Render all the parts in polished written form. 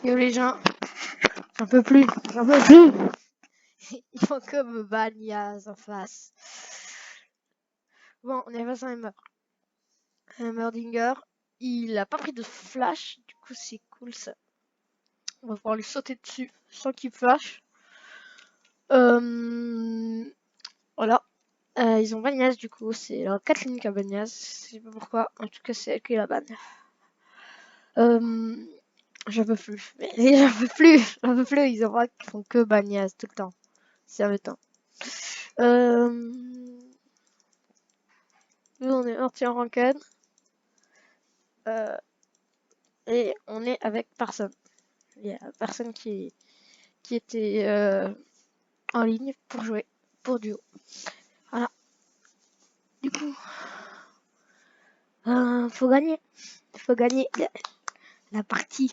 Yo les gens, j'en peux plus, j'en peux plus. Il faut que me bagnase en face. Bon, on est face à un Heimerdinger. Il a pas pris de flash, du coup c'est cool ça. On va pouvoir lui sauter dessus sans qu'il flash. Voilà. Ils ont bagnase du coup, c'est la Kathleen qui a bagnase. Je sais pas pourquoi, en tout cas c'est elle qui la banne. J'en peux plus. J'en peux plus, j'en peux plus. Ils font que bagnase tout le temps. C'est embêtant. Nous on est parti en ranked. Et on est avec personne. Il y a personne qui était en ligne pour jouer, pour duo. Voilà. Du coup, faut gagner. Il faut gagner la partie.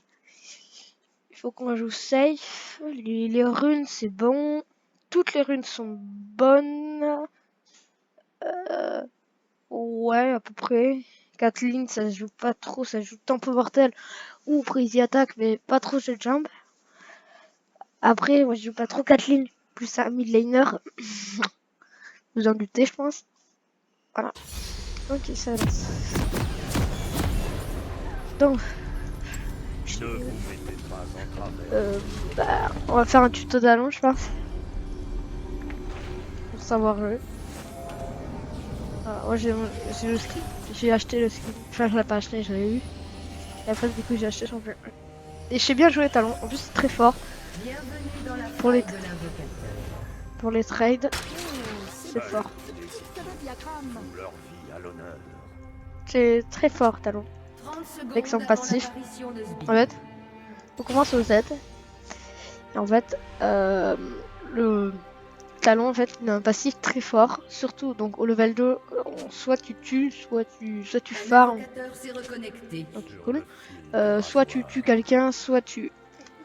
Il faut qu'on joue safe. Les runes, c'est bon. Toutes les runes sont bonnes. Ouais, à peu près. Kathleen, ça se joue pas trop. Ça joue Tempo Mortel ou Crazy Attack, mais pas trop Jet Jump. Après, moi, je joue pas trop Kathleen. Plus un mid laner. Vous en doutez, je pense. Voilà. Ok, ça lance. Donc, on va faire un tuto d'allon, je pense. Pour savoir jouer. Moi, j'ai le skin. J'ai acheté le skin. Enfin, je l'ai pas acheté, je l'ai eu. Et après, du coup, j'ai acheté son jeu. Et je sais bien jouer talon. En plus, c'est très fort. Pour les trades, c'est fort. C'est très fort, talon. Avec son passif. En fait, on commence au Z. Et en fait, le talon, en fait, il a un passif très fort. Surtout, donc, au level 2, soit tu tues, soit tu farmes. Donc, cool. Soit tu tues quelqu'un, soit tu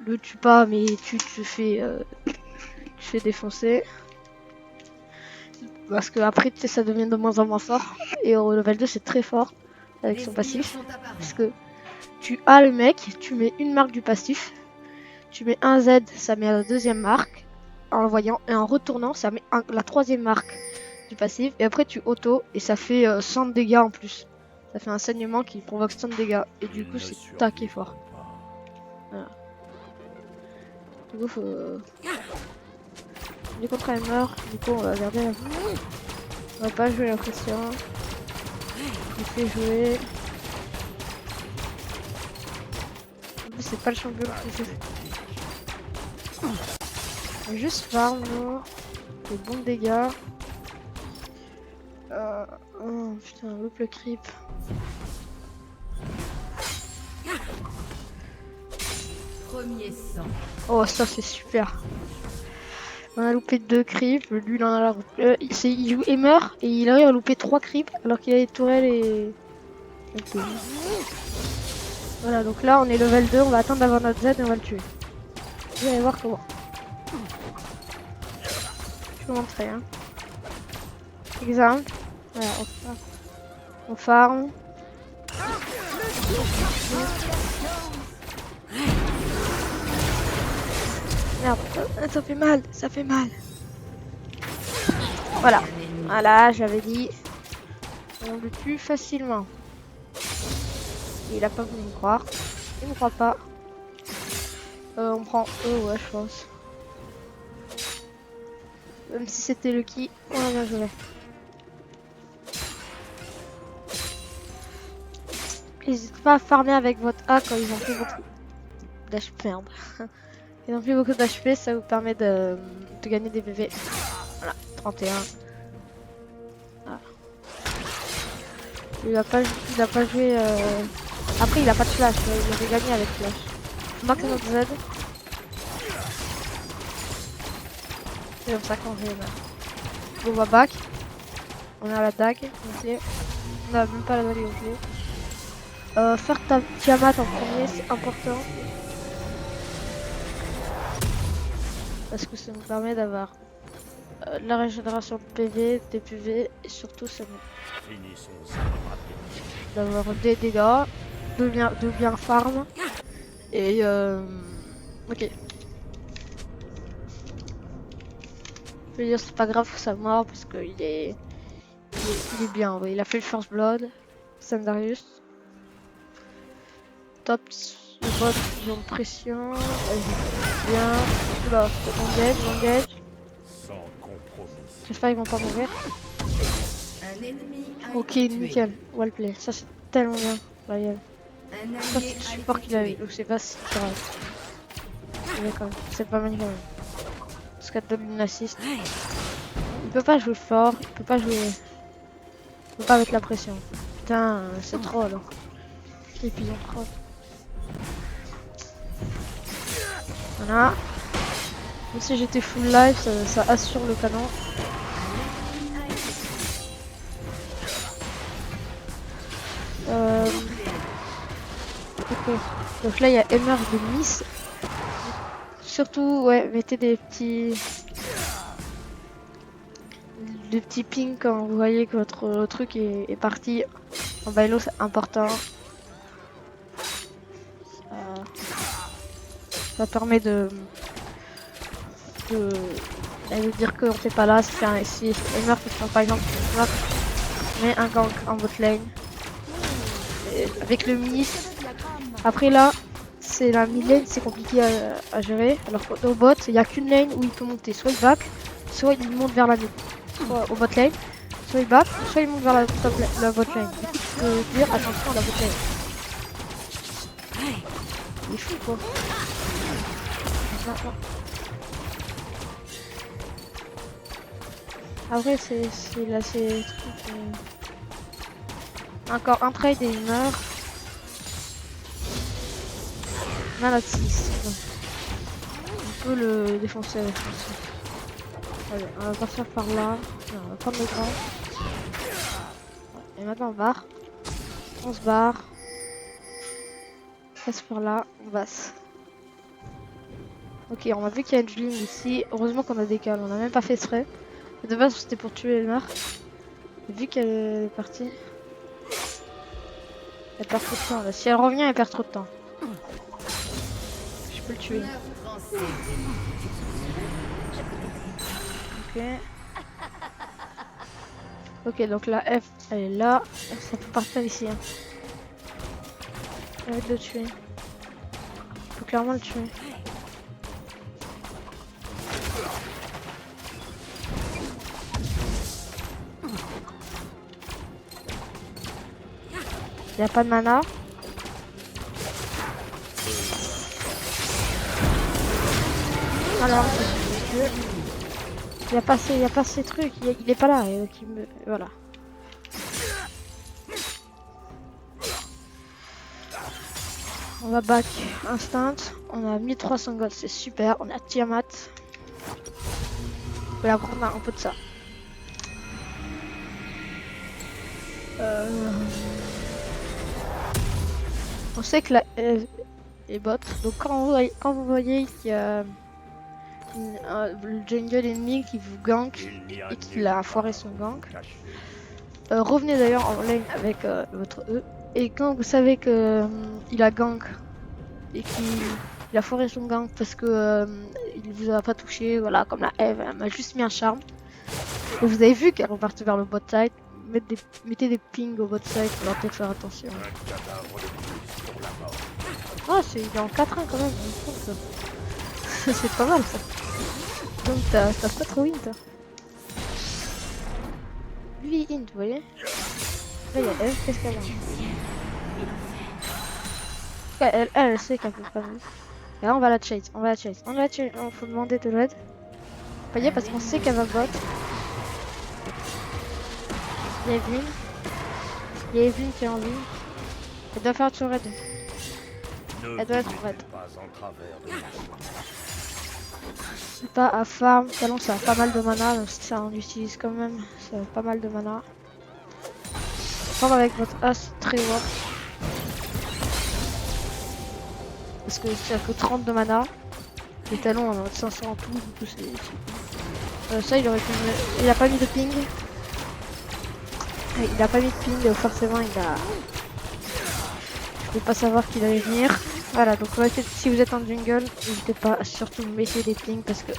le tues pas, mais tu te fais défoncer. Parce que après, tu sais, ça devient de moins en moins fort. Et au level 2, c'est très fort avec son passif. Parce que tu as le mec, tu mets une marque du passif. Tu mets un Z, ça met la deuxième marque. En voyant, et en retournant, ça met la troisième marque du passif. Et après, tu auto, et ça fait 100 de dégâts en plus. Ça fait un saignement qui provoque 100 de dégâts. Et du coup, c'est taqué fort. Voilà. Du coup, faut. Du contre elle meurt, du coup, on va garder la. On va pas jouer la pression. Il fait jouer. En plus, c'est pas le champion qui fait. On va juste farm, des bons dégâts. Oh putain, loupe le creep. Oh, ça c'est super. On a loupé 2 creeps, lui il en a la il joue et meurt et il arrive à louper 3 creeps alors qu'il a les tourelles et. Okay. Voilà, donc là on est level 2, on va attendre d'avoir notre Z et on va le tuer. Vous allez voir comment. Je vais vous montrer. Hein. Exemple. Voilà, on farm. Merde, ça fait mal, ça fait mal. Voilà, voilà, j'avais dit. On le tue facilement. Il a pas voulu me croire. Il me croit pas. On prend eux, ouais, je pense. Même si c'était le qui, on a bien joué. N'hésitez pas à farmer avec votre A quand ils ont plus beaucoup d'HP. Merde. Ils ont plus beaucoup d'HP, ça vous permet de gagner des PV. Voilà, 31. Voilà. Il a pas joué. Après, il a pas de flash, il avait gagné avec flash. Max notre Z. C'est comme ça qu'on fait. On va back. On a la dague. On a même pas la dague ok. Faire ta Tiamat en premier, c'est important. Parce que ça nous permet d'avoir la régénération de PV, des PV et surtout ça nous d'avoir des dégâts, de bien farm Et ok. Je veux dire, c'est pas grave que ça meurt parce qu'il est... il est bien. Ouais. Il a fait le First Blood. Sandarius. Top. Le bot, ils ont pression. Vas-y. Bien. Oula, engage. J'espère qu'ils vont pas mourir. Ok, nickel. Wallplay. Ça, c'est tellement bien. Royal. Ça, c'est le support qu'il avait. Donc, c'est pas si grave. C'est pas mal quand même. Parce qu'elle donne une assist. Il peut pas jouer fort. Il peut pas jouer. Il peut pas mettre la pression. Putain, c'est trop alors. Et puis ils ont trop. Voilà. Même si j'étais full life, ça assure le canon. Ok. Donc là il y a Emmer de Nice. Surtout, ouais, mettez des petits pings quand vous voyez que votre truc est parti. En bailo, c'est important. Ça permet de dire qu'on fait pas là. Si Emmer par exemple, met un gank en bot lane. Et avec le Miss. Après là, c'est la mid lane, c'est compliqué à gérer. Alors qu'au bot, il n'y a qu'une lane où il peut monter. Soit il back, soit il monte vers la mid. Soit au bot lane, soit il back, soit il monte vers la bot lane. Du coup, tu peux dire attention à la bot lane. Il est fou quoi. Après, c'est là, c'est. Encore un trade et il meurt. Mal à 6. On peut le défoncer avec ça. Allez, on va partir par là. Non, on va prendre le grand. Et maintenant on barre. On se barre. On passe par là, on passe. Ok, on a vu qu'il y a une ligne ici. Heureusement qu'on a décalé, on a même pas fait exprès. De base c'était pour tuer Elmer. Vu qu'elle est partie. Elle perd trop de temps là. Si elle revient, elle perd trop de temps. Je peux le tuer. Ok. Ok, donc la F, elle est là. Ça peut partir ici. Hein. Arrête de le tuer. Faut clairement le tuer. Il n'y a pas de mana. Alors, il y a pas ces trucs, il est pas là, voilà. On va back instant, on a 1300 gold, c'est super, on a Tiamat. On va prendre un peu de ça. On sait que la L est bot, donc quand vous voyez qu'il y a le jungle ennemi qui vous gank et qu'il a foiré son gank, revenez d'ailleurs en lane avec votre E. Et quand vous savez que il a gank et qu'il a foiré son gank parce que il vous a pas touché, voilà, comme la Eve, elle m'a juste mis un charme. Et vous avez vu qu'elle repartit vers le bot side. Mettez des pings au bot side pour leur peut-être faire attention. Ah, il est en 4-1 quand même, c'est pas mal ça. Donc t'as pas trop win toi. Lui int, vous voyez. Là il y a elle, qu'est-ce qu'elle a? Elle sait qu'elle peut pas nous. Et là on va la chase, on faut demander de l'aide. Vous voyez, parce qu'on sait qu'elle va bot. Il y a Evelyn qui est en ligne. Elle doit faire son raid. Elle doit être raid. Pas à farm, talon ça a pas mal de mana, donc ça on utilise quand même, ça a pas mal de mana. Farm avec votre as très loin. Parce que ça que 30 de mana. Les talons on a 500 en tout, du coup c'est... ça il aurait pu... Il a pas mis de ping. Il a pas mis de ping, forcément il a... Je peux pas savoir qu'il allait venir. Voilà, donc si vous êtes en jungle, n'hésitez pas à surtout me baisser des pings parce que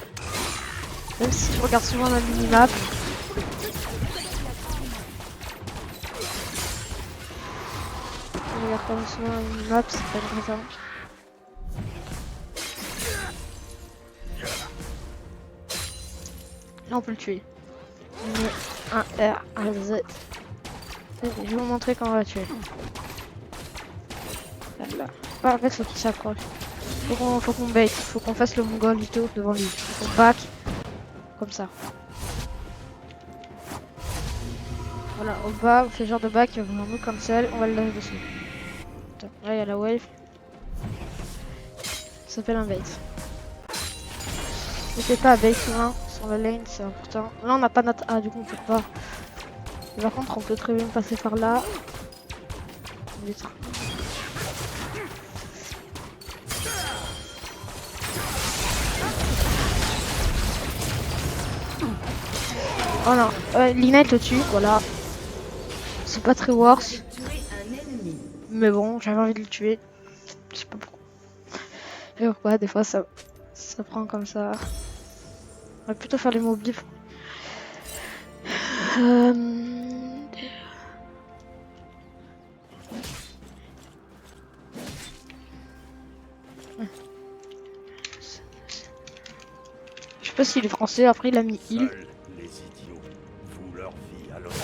même si je regarde souvent la minimap, je regarde quand même souvent la minimap, c'est pas une raison. Là on peut le tuer. On met un R, un Z. Je vais vous montrer comment on va le tuer. Là. Ah, en fait faut qu'il s'approche. Faut qu'on bait, faut qu'on fasse le mongol du tout devant lui. Faut qu'on back. Comme ça. Voilà, au bas, on fait genre de back, il va venir nous cancel, on va le lâcher dessus. Attends, là il y a la wave. Ça s'appelle un bait. N'hésitez pas à bait souvent sur la lane, c'est important. Là on n'a pas notre A, du coup on peut pas. Mais par contre on peut très bien passer par là. Oh non, l'Ignite le tue, voilà. C'est pas très worse. Mais bon, j'avais envie de le tuer. Je sais pas pourquoi. Et pourquoi, des fois ça prend comme ça. On va plutôt faire les mobiles. Je sais pas s'il est français, après il a mis il. Les idiots vouent leur vie à l'honneur.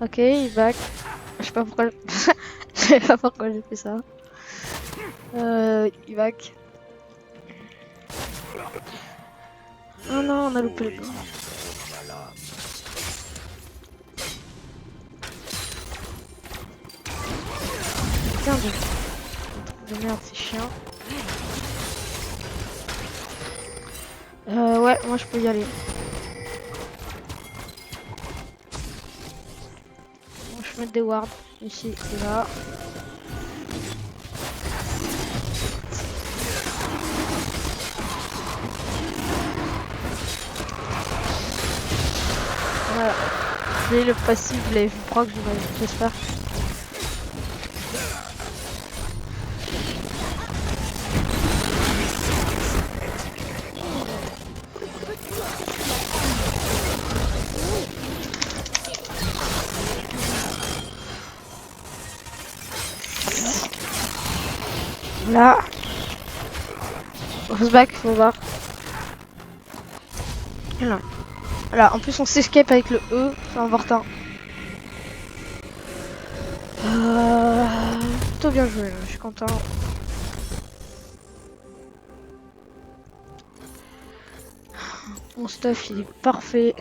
Ok, il back. Je sais pas pourquoi. Je sais pas pourquoi j'ai fait ça. Il back. Oh non, on a loupé le coup. Putain de merde, c'est chiant. Ouais, moi je peux y aller. Bon, je vais mettre des wards ici et là. Voilà. J'ai le passif, vous l'avez vu proc, j'espère. Là. On se back, faut voir. Voilà. Voilà, en plus on s'escape avec le E, c'est important. Plutôt bien joué, je suis content. Mon stuff il est parfait.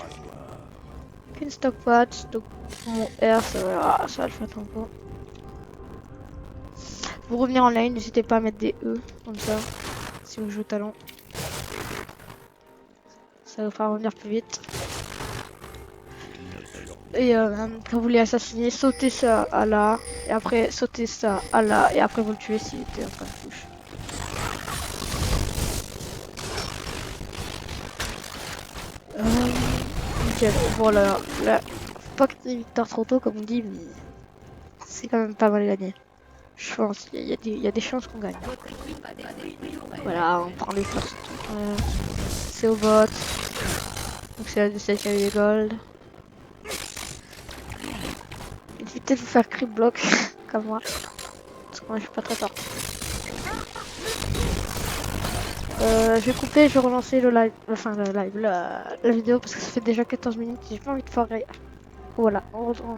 Aucune stock patch, donc mon R ça va le faire un peu. Pour revenir en lane, n'hésitez pas à mettre des E comme ça, si vous jouez au talon. Ça vous fera revenir plus vite. Et quand vous voulez assassiner, sautez ça à là, et après sautez ça à là, et après vous le tuez s'il était en train de push. Nickel, voilà, là, faut pas que tu victoire trop tôt comme on dit, mais c'est quand même pas mal gagné. Je pense, il y a des chances qu'on gagne. Voilà, on prend les first. C'est au bot. Donc c'est la de celle qui a eu les gold. Évitez de vous faire creep block comme moi. Parce que moi je suis pas très fort. Je vais couper, je vais relancer le live. Enfin le live, la vidéo parce que ça fait déjà 14 minutes et j'ai pas envie de foirer. Voilà, on reprend.